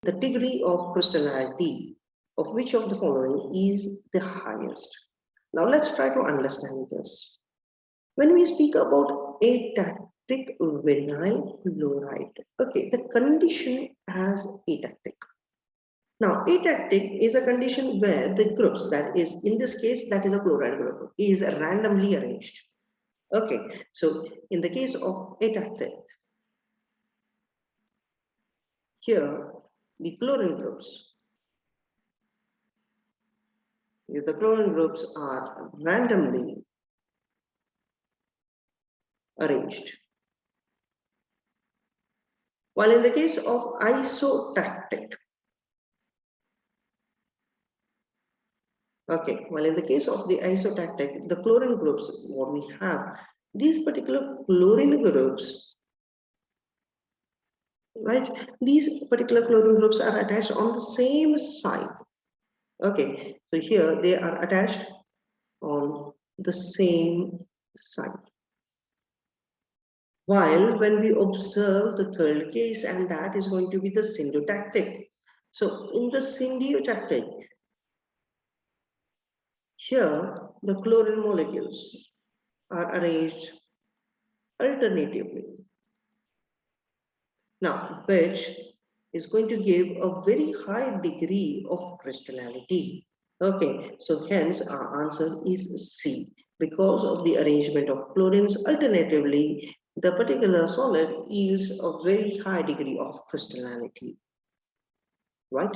the degree of crystallinity of which of the following is the highest? Now let's try to understand this. When we speak about atactic vinyl chloride, okay, the condition as atactic. Now, atactic is a condition where the groups, that is, in this case, that is a chloride group, is randomly arranged. Okay, so in the case of atactic, here the chlorine groups are randomly arranged. While in the case of isotactic, okay, well, in the case of the isotactic, the chlorine groups, what we have, these particular chlorine groups, right? These particular chlorine groups are attached on the same side. Okay, so here they are attached on the same side. While when we observe the third case, and that is going to be the syndiotactic. So in the syndiotactic, here the chlorine molecules are arranged alternatively. Now, which is going to give a very high degree of crystallinity. Okay, so hence our answer is C. Because of the arrangement of chlorines alternatively, the particular solid yields a very high degree of crystallinity. Right?